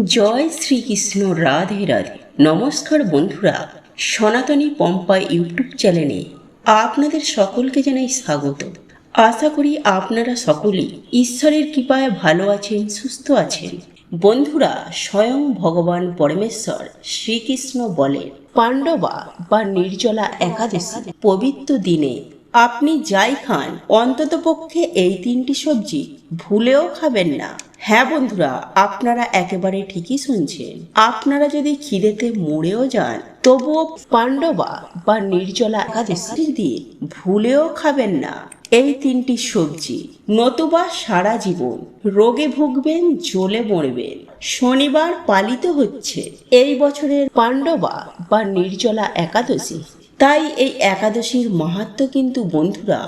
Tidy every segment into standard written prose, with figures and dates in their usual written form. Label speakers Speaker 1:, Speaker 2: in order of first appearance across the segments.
Speaker 1: জয় শ্রীকৃষ্ণ, রাধে রাধে। নমস্কার বন্ধুরা, সনাতনী পম্পা ইউটিউব চ্যানেলে আপনাদের সকলকে জানাই স্বাগত। আশা করি আপনারা সকলেই ঈশ্বরের কৃপায় ভালো আছেন, সুস্থ আছেন। বন্ধুরা, স্বয়ং ভগবান পরমেশ্বর শ্রীকৃষ্ণ বলেন, পাণ্ডবা বা নির্জলা একাদশী পবিত্র দিনে আপনি যাই খান অন্ততপক্ষে এই তিনটি সবজি ভুলেও খাবেন না। হ্যাঁ বন্ধুরা, আপনারা একেবারে ঠিকই শুনছেন। আপনারা যদি খিদেতে মরেও যান তবুও পাণ্ডবা বা নির্জলা একাদশীর দিয়ে ভুলেও খাবেন না এই তিনটি সবজি, নতুবা সারা জীবন রোগে ভুগবেন, জ্বলে মরবেন। শনিবার পালিত হচ্ছে এই বছরের পাণ্ডবা বা নির্জলা একাদশী। তাই এই একাদশীর মাহাত্ম্য কিন্তু বন্ধুরা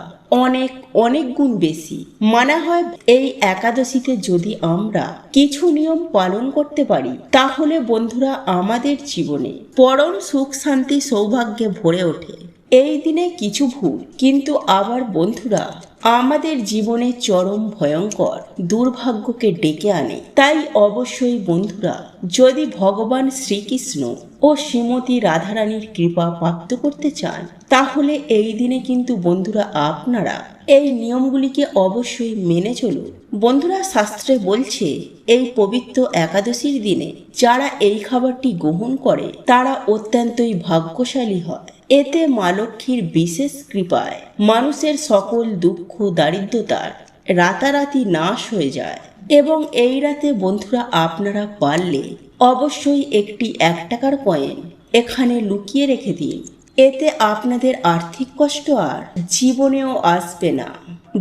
Speaker 1: অনেক অনেক গুণ বেশি। মানা হয় এই একাদশীতে যদি আমরা কিছু নিয়ম পালন করতে পারি তাহলে বন্ধুরা আমাদের জীবনে পরম সুখ শান্তি সৌভাগ্যে ভরে ওঠে। এই দিনে কিছু ভুল কিন্তু আবার বন্ধুরা আমাদের জীবনে চরম ভয়ঙ্কর দুর্ভাগ্যকে ডেকে আনে। তাই অবশ্যই বন্ধুরা, যদি ভগবান শ্রীকৃষ্ণ ও শ্রীমতী রাধারানীর কৃপা প্রাপ্ত করতে চান তাহলে এই দিনে কিন্তু বন্ধুরা আপনারা এই নিয়মগুলিকে অবশ্যই মেনে চলুন। বন্ধুরা, শাস্ত্রে বলছে এই পবিত্র একাদশীর দিনে যারা এই খাবারটি গ্রহণ করে তারা অত্যন্তই ভাগ্যশালী হয়। এতে মা লক্ষ্মীর বিশেষ কৃপায় মানুষের সকল দুঃখ দারিদ্রতার রাতারাতি নাশ হয়ে যায়। এবং এই রাতে বন্ধুরা আপনারা পারলে অবশ্যই একটি 1 টাকার কয়েন এখানে লুকিয়ে রেখে দিন। এতে আপনাদের আর্থিক কষ্ট আর জীবনেও আসবে না।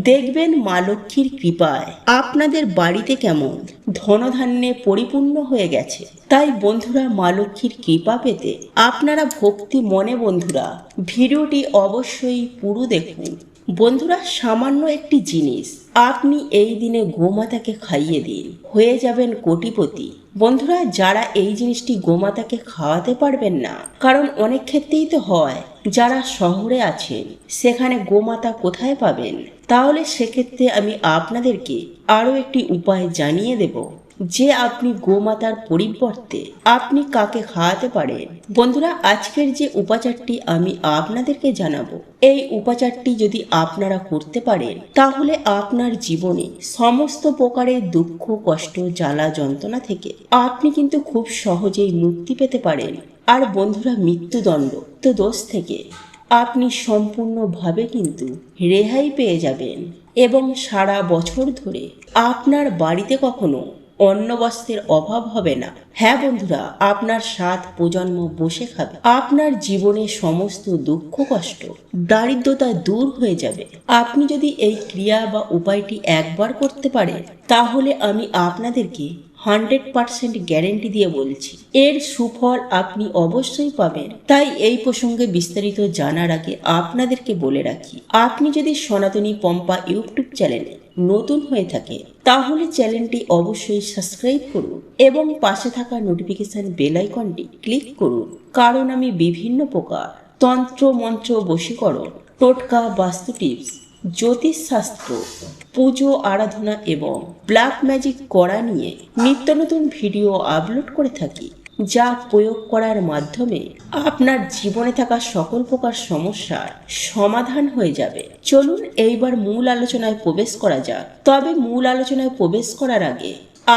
Speaker 1: দেখবেন মা লক্ষ্মীর কৃপায় আপনাদের বাড়িতে কেমন ধনধান্যে পরিপূর্ণ হয়ে গেছে। তাই বন্ধুরা, মা লক্ষ্মীর কৃপা পেতে আপনারা ভক্তি মনে বন্ধুরা ভিডিওটি অবশ্যই পুরো দেখুন। বন্ধুরা, সামান্য একটি জিনিস আপনি এই দিনে গোমাতাকে খাইয়ে দিন, হয়ে যাবেন কোটিপতি। বন্ধুরা, যারা এই জিনিসটি গোমাতাকে খাওয়াতে পারবেন না, কারণ অনেক ক্ষেত্রেই তো হয় যারা শহরে আছেন সেখানে গোমাতা কোথায় পাবেন, তাহলে সেক্ষেত্রে আমি আপনাদেরকে আরও একটি উপায় জানিয়ে দেব যে আপনি গোমাতার পরিবর্তে আপনি কাকে খাওয়াতে পারেন। বন্ধুরা, আজকের যে উপাচারটি আমি আপনাদেরকে জানাবো, এই উপাচারটি যদি আপনারা করতে পারেন তাহলে আপনার জীবনে সমস্ত প্রকারের দুঃখ কষ্ট জ্বালা যন্ত্রণা থেকে আপনি কিন্তু খুব সহজেই মুক্তি পেতে পারেন। আর বন্ধুরা, মৃত্যুদণ্ড তো দোষ থেকে আপনি সম্পূর্ণভাবে কিন্তু রেহাই পেয়ে যাবেন এবং সারা বছর ধরে আপনার বাড়িতে কখনো অন্ন বস্ত্রের অভাব হবে না। হ্যাঁ বন্ধুরা, আপনার 7 প্রজন্ম বসে খাবে। আপনার জীবনে সমস্ত দুঃখ কষ্ট দারিদ্রতা দূর হয়ে যাবে। আপনি যদি এই ক্রিয়া বা উপায়টি একবার করতে পারেন তাহলে আমি আপনাদেরকে 100% গ্যারেন্টি দিয়ে বলছি এর সুফল আপনি অবশ্যই পাবেন। তাই এই প্রসঙ্গে বিস্তারিত জানার আগে আপনাদেরকে বলে রাখি, আপনি যদি সনাতনী পম্পা ইউটিউব চ্যানেলে নতুন হয়ে থাকে তাহলে চ্যানেলটি অবশ্যই সাবস্ক্রাইব করুন এবং পাশে থাকা নোটিফিকেশন বেল আইকনটি ক্লিক করুন। কারণ আমি বিভিন্ন প্রকার তন্ত্র মন্ত্র বশীকরণ, টোটকা, বাস্তু টিপস, জ্যোতিষশাস্ত্র, পুজো আরাধনা এবং ব্ল্যাক ম্যাজিক করা নিয়ে নিত্য নতুন ভিডিও আপলোড করে থাকি, যা প্রয়োগ করার মাধ্যমে আপনার জীবনে থাকা সকল প্রকার সমস্যার সমাধান হয়ে যাবে। চলুন এইবার মূল আলোচনায় প্রবেশ করা যাক। তবে মূল আলোচনায় প্রবেশ করার আগে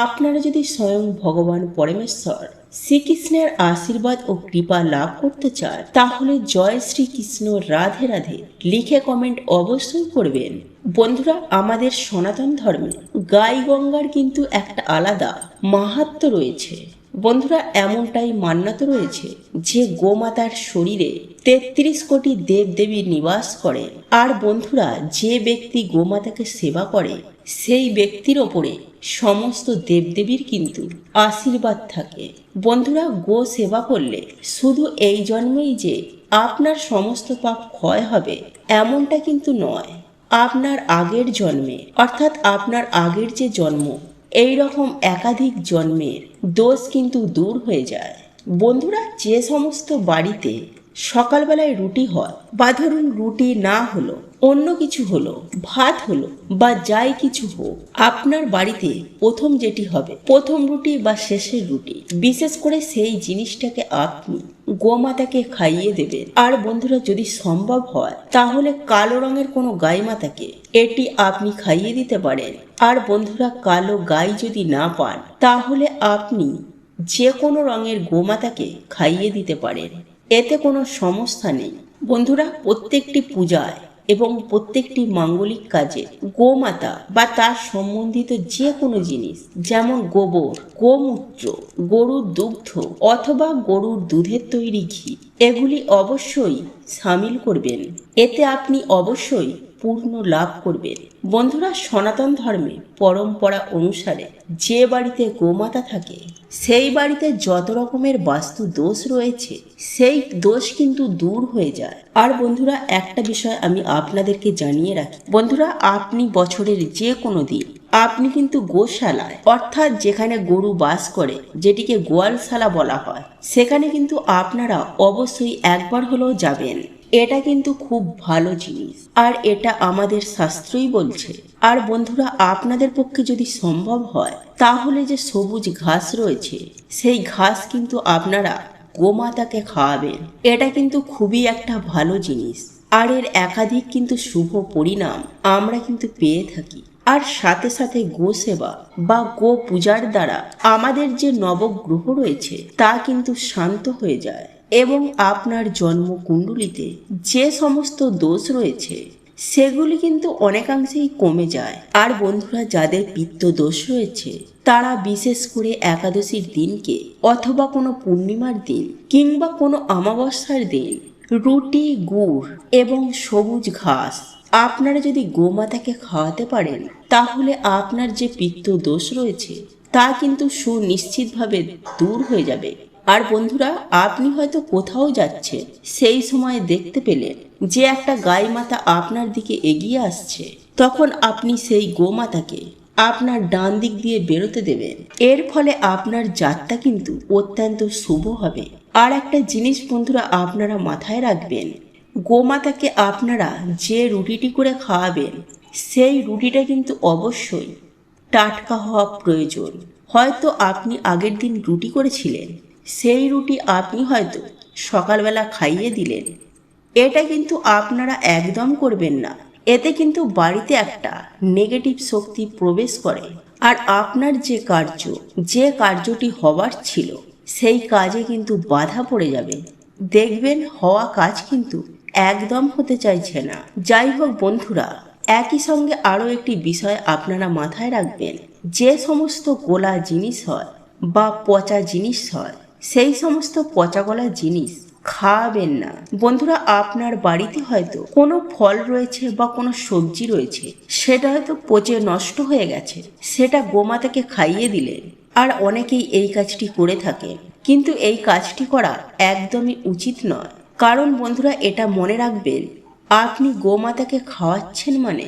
Speaker 1: আপনারা যদি স্বয়ং ভগবান পরমেশ্বর শ্রীকৃষ্ণের আশীর্বাদ ও কৃপা লাভ করতে চান তাহলে জয় শ্রীকৃষ্ণ, রাধে রাধে লিখে কমেন্ট অবশ্যই করবেন। বন্ধুরা, আমাদের সনাতন ধর্মে গাই গঙ্গার কিন্তু একটা আলাদা মাহাত্ম্য রয়েছে। বন্ধুরা, এমনটাই মান্যত রয়েছে যে গোমাতার শরীরে 33 কোটি দেবদেবী নিবাস করে। আর বন্ধুরা, যে ব্যক্তি গোমাতাকে সেবা করে সেই ব্যক্তির ওপরে সমস্ত দেবদেবীর কিন্তু আশীর্বাদ থাকে। বন্ধুরা, গো সেবা করলে শুধু এই জন্মেই যে আপনার সমস্ত পাপ ক্ষয় হবে এমনটা কিন্তু নয়, আপনার আগের জন্মে অর্থাৎ আপনার আগের যে জন্ম এই রকম একাধিক জন্মের দোষ কিন্তু দূর হয়ে যায়। বন্ধুরা, যে সমস্ত বাড়িতে সকালবেলায় রুটি হয় বা ধরুন রুটি না হলো অন্য কিছু হলো, ভাত হলো বা যাই কিছু হোক, আপনার বাড়িতে প্রথম যেটি হবে, প্রথম রুটি বা শেষের রুটি, বিশেষ করে সেই জিনিসটাকে আপনি গোমাতাকে খাইয়ে দেবেন। আর বন্ধুরা, যদি সম্ভব হয় তাহলে কালো রঙের কোনো গাই মাতাকে এটি আপনি খাইয়ে দিতে পারেন। আর বন্ধুরা, কালো গাই যদি না পান তাহলে আপনি যে কোনো রঙের গোমাতাকে খাইয়ে দিতে পারেন, এতে কোনো সমস্যা নেই। বন্ধুরা, প্রত্যেকটি পূজায় এবং প্রত্যেকটি মাঙ্গলিক কাজে গোমাতা বা তার সম্বন্ধিত যে কোনো জিনিস, যেমন গোবর, গোমূত্র, গরুর দুগ্ধ অথবা গরুর দুধের তৈরি ঘি, এগুলি অবশ্যই সামিল করবেন। এতে আপনি অবশ্যই পূর্ণ লাভ করবেন। বন্ধুরা, সনাতন ধর্মে পরম্পরা অনুসারে যে বাড়িতে গোমাতা থাকে সেই বাড়িতে যত রকমের বাস্তু দোষ রয়েছে সেই দোষ কিন্তু দূর হয়ে যায়। আর বন্ধুরা, একটা বিষয় আমি আপনাদেরকে জানিয়ে রাখি, বন্ধুরা, আপনি বছরের যে কোনো দিন আপনি কিন্তু গোশালায়, অর্থাৎ যেখানে গরু বাস করে, যেটিকে গোয়ালশালা বলা হয়, সেখানে কিন্তু আপনারা অবশ্যই একবার হলেও যাবেন। এটা কিন্তু খুব ভালো জিনিস, আর এটা আমাদের শাস্ত্রই বলছে। আর বন্ধুরা, আপনাদের পক্ষে যদি সম্ভব হয় তাহলে যে সবুজ ঘাস রয়েছে সেই ঘাস কিন্তু আপনারা গোমাতাকে খাওয়াবেন। এটা কিন্তু খুবই একটা ভালো জিনিস, আর এর একাধিক কিন্তু শুভ পরিণাম আমরা কিন্তু পেয়ে থাকি। আর সাথে সাথে গো সেবা বা গো পূজার দ্বারা আমাদের যে নবগ্রহ রয়েছে তা কিন্তু শান্ত হয়ে যায়, এবং আপনার জন্মকুণ্ডলিতে যে সমস্ত দোষ রয়েছে সেগুলি কিন্তু অনেকাংশেই কমে যায়। আর বন্ধুরা, যাদের পিত্ত দোষ রয়েছে তারা বিশেষ করে একাদশীর দিনকে অথবা কোনো পূর্ণিমার দিন কিংবা কোনো অমাবস্যার দিন রুটি, গুড় এবং সবুজ ঘাস আপনারা যদি গোমাতাকে খাওয়াতে পারেন তাহলে আপনার যে পিত্ত দোষ রয়েছে তা কিন্তু সুনিশ্চিতভাবে দূর হয়ে যাবে। আর বন্ধুরা, আপনি হয়তো কোথাও যাচ্ছেন, সেই সময় দেখতে পেলেন যে একটা গাই মাতা আপনার দিকে এগিয়ে আসছে, তখন আপনি সেই গোমাতাকে আপনার ডান দিক দিয়ে বেরোতে দেবেন। এর ফলে আপনার যাত্রা কিন্তু অত্যন্ত শুভ হবে। আর একটা জিনিস বন্ধুরা, আপনারা মাথায় রাখবেন, গোমাতাকে আপনারা যে রুটিটি করে খাওয়াবেন সেই রুটিটা কিন্তু অবশ্যই টাটকা হওয়া প্রয়োজন। হয়তো আপনি আগের দিন রুটি করেছিলেন, সেই রুটি আপনি হয়তো সকালবেলা খাইয়ে দিলেন, এটা কিন্তু আপনারা একদম করবেন না। এতে কিন্তু বাড়িতে একটা নেগেটিভ শক্তি প্রবেশ করে, আর আপনার যে কার্যটি হবার ছিল সেই কাজে কিন্তু বাধা পড়ে যাবে। দেখবেন হওয়া কাজ কিন্তু একদম হতে চাইছে না। যাই হোক বন্ধুরা, একই সঙ্গে আরও একটি বিষয় আপনারা মাথায় রাখবেন, যে সমস্ত গোলা জিনিস হয় বা পচা জিনিস হয় সেই সমস্ত পচা গলা জিনিস খাওয়াবেন না। বন্ধুরা, আপনার বাড়িতে হয়তো কোনো ফল রয়েছে বা কোনো সবজি রয়েছে, সেটা হয়তো পচে নষ্ট হয়ে গেছে, সেটা গোমাতাকে খাইয়ে দিলেন। আর অনেকেই এই কাজটি করে থাকে, কিন্তু এই কাজটি করা একদমই উচিত নয়। কারণ বন্ধুরা, এটা মনে রাখবেন, আপনি গোমাতাকে খাওয়াচ্ছেন মানে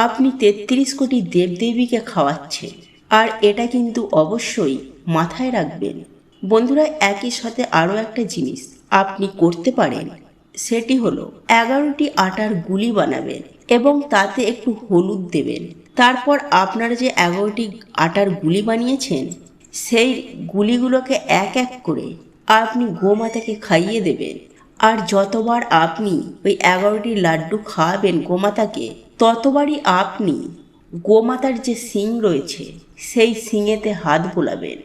Speaker 1: আপনি 33 কোটি দেবদেবীকে খাওয়াচ্ছেন। আর এটা কিন্তু অবশ্যই মাথায় রাখবেন। বন্ধুরা, একই সাথে আরও একটা জিনিস আপনি করতে পারেন, সেটি হলো 11টি আটার গুলি বানাবেন এবং তাতে একটু হলুদ দেবেন। তারপর আপনারা যে 11টি আটার গুলি বানিয়েছেন সেই গুলিগুলোকে এক এক করে আপনি গোমাতাকে খাইয়ে দেবেন। আর যতবার আপনি ওই 11টি লাড্ডু খাওয়াবেন গোমাতাকে, ততবারই আপনি গোমাতার যে শিং রয়েছে সেই শিঙেতে হাত বোলাবেন,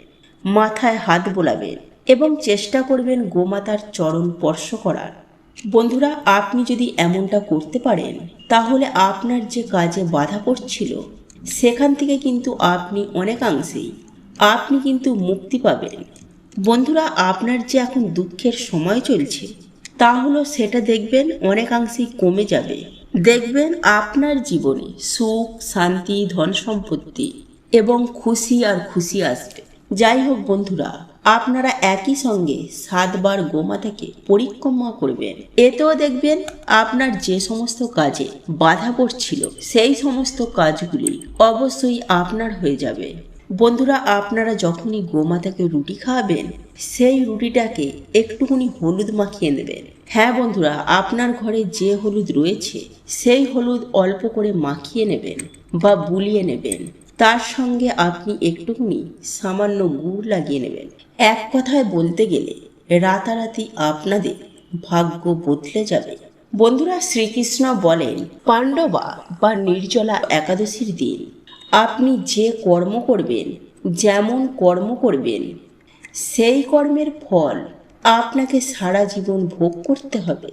Speaker 1: মাথায় হাত বোলাবেন এবং চেষ্টা করবেন গোমাতার চরণ স্পর্শ করার। বন্ধুরা, আপনি যদি এমনটা করতে পারেন তাহলে আপনার যে কাজে বাধা পড়ছিল সেখান থেকে কিন্তু আপনি অনেকাংশেই কিন্তু মুক্তি পাবেন। বন্ধুরা, আপনার যে এখন দুঃখের সময় চলছে তা হলো সেটা দেখবেন অনেকাংশেই কমে যাবে। দেখবেন আপনার জীবনে সুখ, শান্তি, ধন সম্পত্তি এবং খুশি আর খুশি আসবে। যাই হোক বন্ধুরা, আপনারা একই সঙ্গে 7 বার গোমাতাকে পরিক্রমা করবেন। এতেও দেখবেন আপনার যে সমস্ত কাজে বাধা পড়ছিল সেই সমস্ত কাজগুলি অবশ্যই আপনার হয়ে যাবে। বন্ধুরা, আপনারা যখনই গোমাতাকে রুটি খাওয়াবেন, সেই রুটিটাকে একটুখানি হলুদ মাখিয়ে নেবেন। হ্যাঁ বন্ধুরা, আপনার ঘরে যে হলুদ রয়েছে সেই হলুদ অল্প করে মাখিয়ে নেবেন বা বুলিয়ে নেবেন। তার সঙ্গে আপনি একটুখানি সামান্য গুড় লাগিয়ে নেবেন। এক কথায় বলতে গেলে রাতারাতি আপনাদের ভাগ্য বদলে যাবে। বন্ধুরা, শ্রীকৃষ্ণ বলেন, পাণ্ডবা বা নির্জলা একাদশীর দিন আপনি যে কর্ম করবেন, যেমন কর্ম করবেন, সেই কর্মের ফল আপনাকে সারা জীবন ভোগ করতে হবে।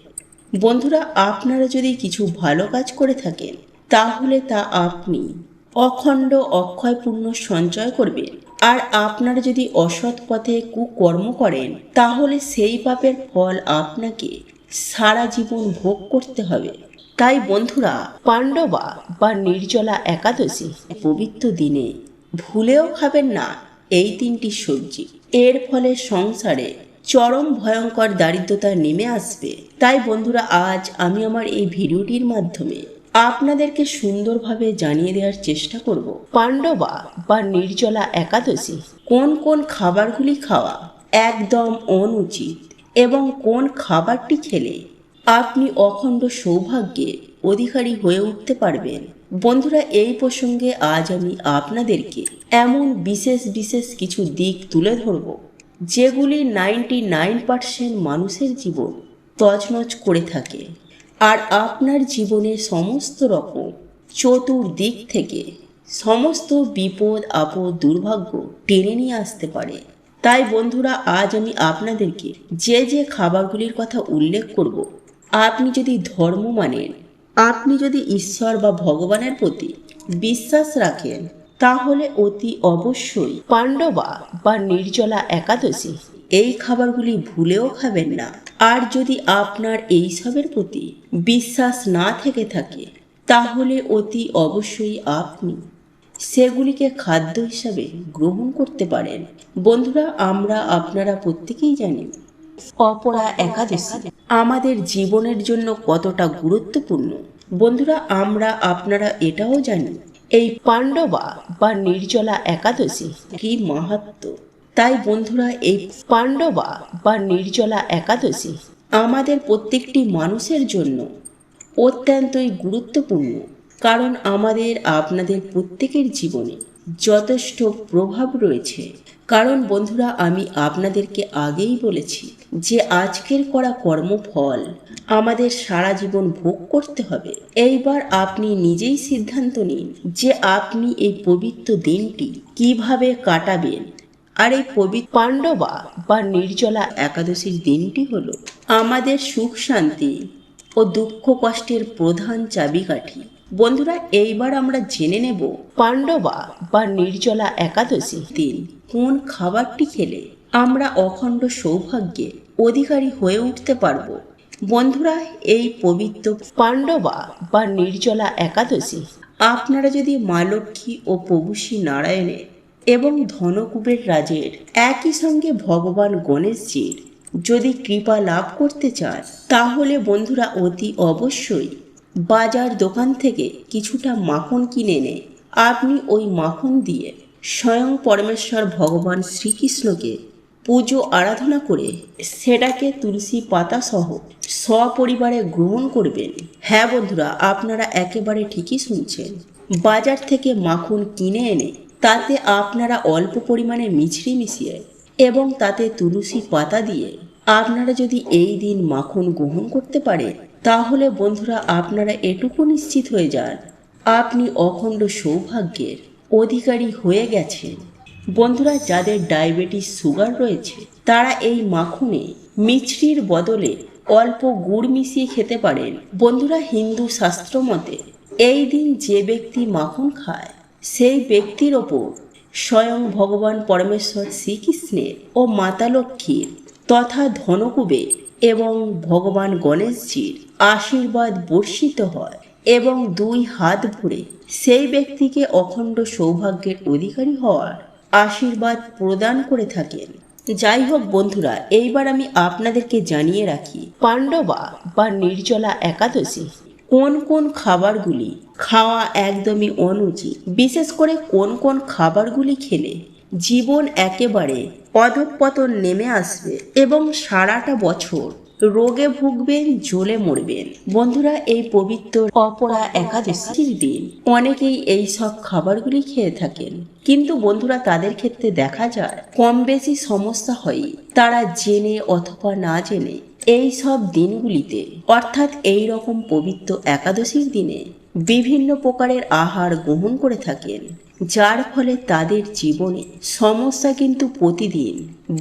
Speaker 1: বন্ধুরা, আপনারা যদি কিছু ভালো কাজ করে থাকেন, তাহলে তা আপনি অখণ্ড অক্ষয় পুণ্য সঞ্চয় করবেন। আর আপনারা যদি অসৎ পথে কুকর্ম করেন, তাহলে সেই পাপের ফল আপনাকে সারা জীবন ভোগ করতে হবে। তাই বন্ধুরা, পাণ্ডবা বা নির্জলা একাদশী পবিত্র দিনে ভুলেও খাবেন না এই তিনটি সবজি। এর ফলে সংসারে চরম ভয়ঙ্কর দারিদ্রতা নেমে আসবে। তাই বন্ধুরা, আজ আমি আমার এই ভিডিওটির মাধ্যমে আপনাদেরকে সুন্দরভাবে জানিয়ে দেওয়ার চেষ্টা করব, পাণ্ডবা বা নির্জলা একাদশী কোন কোন খাবারগুলি খাওয়া একদম অনুচিত এবং কোন খাবারটি খেলে আপনি অখণ্ড সৌভাগ্যের অধিকারী হয়ে উঠতে পারবেন। বন্ধুরা, এই প্রসঙ্গে আজ আমি আপনাদেরকে এমন বিশেষ বিশেষ কিছু দিক তুলে ধরব, যেগুলি 99% মানুষের জীবন তছনছ করে থাকে আর আপনার জীবনে সমস্ত রকম চতুর্দিক থেকে সমস্ত বিপদ আপদ দুর্ভাগ্য টেনে নিয়ে আসতে পারে। তাই বন্ধুরা, আজ আমি আপনাদেরকে যে যে খাবারগুলির কথা উল্লেখ করব, আপনি যদি ধর্ম মানেন, আপনি যদি ঈশ্বর বা ভগবানের প্রতি বিশ্বাস রাখেন, তাহলে অতি অবশ্যই পাণ্ডবা বা নির্জলা একাদশী এই খাবারগুলি ভুলেও খাবেন না। আর যদি আপনার এইসবের প্রতি বিশ্বাস না থেকে থাকে, তাহলে অতি অবশ্যই আপনি সেগুলিকে খাদ্য হিসাবে গ্রহণ করতে পারেন। বন্ধুরা, আপনারা প্রত্যেকেই জানেন অপরা একাদশী আমাদের জীবনের জন্য কতটা গুরুত্বপূর্ণ। বন্ধুরা, আপনারা এটাও জানি এই পাণ্ডবা বা নির্জলা একাদশী কি মাহাত্ম্য। তাই বন্ধুরা, এই পাণ্ডবা বা নির্জলা একাদশী আমাদের প্রত্যেকটি মানুষের জন্য অত্যন্তই গুরুত্বপূর্ণ, কারণ আপনাদের প্রত্যেকের জীবনে যথেষ্ট প্রভাব রয়েছে। কারণ বন্ধুরা, আমি আপনাদেরকে আগেই বলেছি যে আজকের করা কর্মফল আমাদের সারা জীবন ভোগ করতে হবে। এইবার আপনি নিজেই সিদ্ধান্ত নিন যে আপনি এই পবিত্র দিনটি কিভাবে কাটাবেন। আর এই পবিত্র পাণ্ডবা বা নির্জলা একাদশীর দিনটি হলো আমাদের সুখ শান্তি ও দুঃখ কষ্টের প্রধান চাবিকাঠি। বন্ধুরা, এইবার আমরা জেনে নেব পাণ্ডবা বা নির্জলা একাদশী দিন কোন খাবারটি খেলে আমরা অখণ্ড সৌভাগ্যে অধিকারী হয়ে উঠতে পারব। বন্ধুরা, এই পবিত্র পাণ্ডবা বা নির্জলা একাদশী আপনারা যদি মা লক্ষ্মী ও প্রভু শ্রী নারায়ণের এবং ধনকুবের রাজের একই সঙ্গে ভগবান গণেশজির যদি কৃপা লাভ করতে চান, তাহলে বন্ধুরা অতি অবশ্যই বাজার দোকান থেকে কিছুটা মাখন কিনে এনে আপনি ওই মাখন দিয়ে স্বয়ং পরমেশ্বর ভগবান শ্রীকৃষ্ণকে পুজো আরাধনা করে সেটাকে তুলসী পাতা সহ সপরিবারে গ্রহণ করবেন। হ্যাঁ বন্ধুরা, আপনারা একেবারে ঠিকই শুনছেন। বাজার থেকে মাখন কিনে এনে তাতে আপনারা অল্প পরিমাণে মিছরি মিশিয়ে এবং তাতে তুলসী পাতা দিয়ে আপনারা যদি এই দিন মাখন গ্রহণ করতে পারেন, তাহলে বন্ধুরা আপনারা এটুকু নিশ্চিত হয়ে যান আপনি অখণ্ড সৌভাগ্যের অধিকারী হয়ে গেছেন। বন্ধুরা, যাদের ডায়াবেটিস সুগার রয়েছে, তারা এই মাখনে মিছরির বদলে অল্প গুড় মিশিয়ে খেতে পারেন। বন্ধুরা, হিন্দু শাস্ত্র মতে এই দিন যে ব্যক্তি মাখন খায়, সেই ব্যক্তির ওপর স্বয়ং ভগবান পরমেশ্বর শ্রীকৃষ্ণের ও মাতা লক্ষ্মীর তথা ধনকুবের এবং ভগবান গণেশজির আশীর্বাদ বর্ষিত হয় এবং দুই হাত ভরে সেই ব্যক্তিকে অখণ্ড সৌভাগ্যের অধিকারী হওয়ার আশীর্বাদ প্রদান করে থাকেন। যাই হোক বন্ধুরা, এইবার আমি আপনাদেরকে জানিয়ে রাখি পাণ্ডবা বা নির্জলা একাদশী কোন কোন খাবারগুলি খাওয়া একদমই অনুচিত। বিশেষ করে কোন কোন খাবারগুলি খেলে জীবন একেবারে অধঃপতন নেমে আসবে এবং সারাটা বছর রোগে ভুগবেন, জ্বলে মরবেন। বন্ধুরা, এই পবিত্র অপরা একাদশীর দিন অনেকেই এই সব খাবারগুলি খেয়ে থাকেন, কিন্তু বন্ধুরা তাদের ক্ষেত্রে দেখা যায় কম বেশি সমস্যা হয় তারা জেনে অথবা না জেনে এই সব দিনগুলিতে, অর্থাৎ এই রকম পবিত্র একাদশীর দিনে বিভিন্ন প্রকারের আহার গ্রহণ করে থাকেন, যার ফলে তাদের জীবনে সমস্যা কিন্তু প্রতিদিন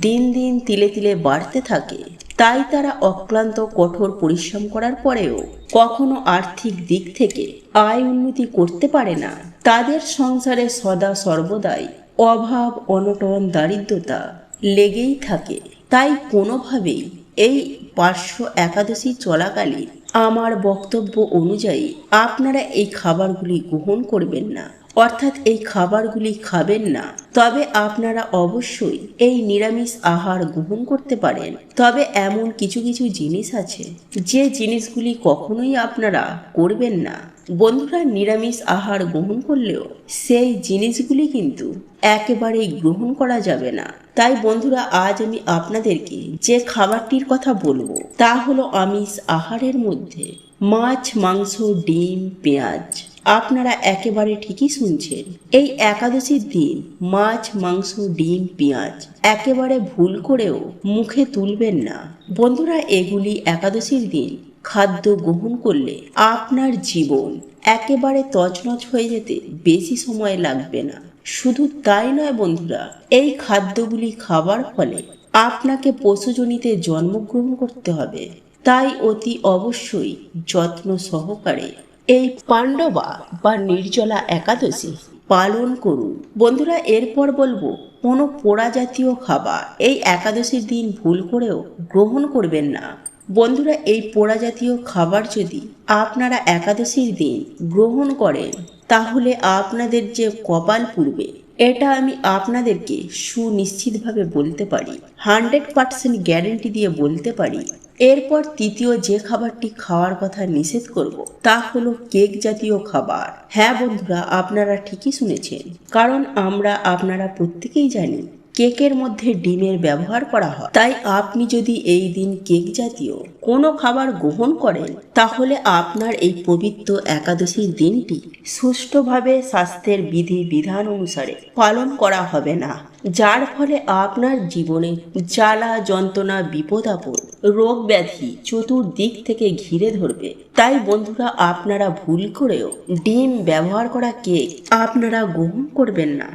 Speaker 1: দিন দিন তিলে তিলে বাড়তে থাকে। তাই তারা অক্লান্ত কঠোর পরিশ্রম করার পরেও কখনো আর্থিক দিক থেকে আয় উন্নতি করতে পারে না। তাদের সংসারে সদা সর্বদাই অভাব, অনটন, দারিদ্রতা লেগেই থাকে। তাই কোনোভাবেই এই পার্শ্ব একাদশী চলাকালীন আমার বক্তব্য অনুযায়ী আপনারা এই খাবারগুলি গ্রহণ করবেন না, অর্থাৎ এই খাবারগুলি খাবেন না। তবে আপনারা অবশ্যই এই নিরামিষ আহার গ্রহণ করতে পারেন। তবে এমন কিছু কিছু জিনিস আছে যে জিনিসগুলি কখনোই আপনারা করবেন না। বন্ধুরা, নিরামিষ আহার গ্রহণ করলেও সেই জিনিসগুলি কিন্তু একেবারেই গ্রহণ করা যাবে না। তাই বন্ধুরা, আজ আমি আপনাদেরকে যে খাবারটির কথা বলবো তা হলো আমিষ আহারের মধ্যে মাছ, মাংস, ডিম, পেঁয়াজ। আপনারা একেবারে ঠিকই শুনছেন। এই একাদশীর দিন মাছ, মাংস, ডিম, পেঁয়াজ একেবারে ভুল করেও মুখে তুলবেন না। বন্ধুরা, এগুলি একাদশীর দিন খাদ্য গ্রহণ করলে আপনার জীবন একেবারে তছনছ হয়ে যেতে বেশি সময় লাগবে না। শুধু তাই নয় বন্ধুরা, এই খাদ্যগুলি খাবার ফলে আপনাকে পশুজনিতে জন্মগ্রহণ করতে হবে। তাই অতি অবশ্যই যত্ন সহকারে এই পাণ্ডবা বা নির্জলা একাদশী পালন করুন। বন্ধুরা, এরপর বলবো কোনো পোড়া জাতীয় খাবার এই একাদশীর দিন ভুল করেও গ্রহণ করবেন না। বন্ধুরা, এই পোড়া জাতীয় খাবার যদি আপনারা একাদশীর দিন গ্রহণ করেন তাহলে আপনাদের যে কপাল পুড়বে এটা আমি আপনাদেরকে সুনিশ্চিতভাবে বলতে পারি, 100% গ্যারেন্টি দিয়ে বলতে পারি। এরপর তৃতীয় যে খাবারটি খাওয়ার কথা নিষেধ করব তা হলো কেক জাতীয় খাবার। হ্যাঁ বন্ধুরা, আপনারা ঠিকই শুনেছেন, কারণ আপনারা প্রত্যেকেই জানি কেকের মধ্যে ডিমের ব্যবহার করা হয়। তাই আপনি যদি এই দিন কেক জাতীয় কোনো খাবার গ্রহণ করেন তাহলে আপনার এই পবিত্র একাদশীর দিনটি সুষ্ঠুভাবে স্বাস্থ্যের বিধি বিধান অনুসারে পালন করা হবে না, যার ফলে আপনার জীবনে জ্বালা যন্ত্রণা, বিপদ আপদ, রোগ ব্যাধি চতুর্দিক থেকে ঘিরে ধরবে। তাই বন্ধুরা, আপনারা ভুল করেও ডিম ব্যবহার করা কেক আপনারা গ্রহণ করবেন না।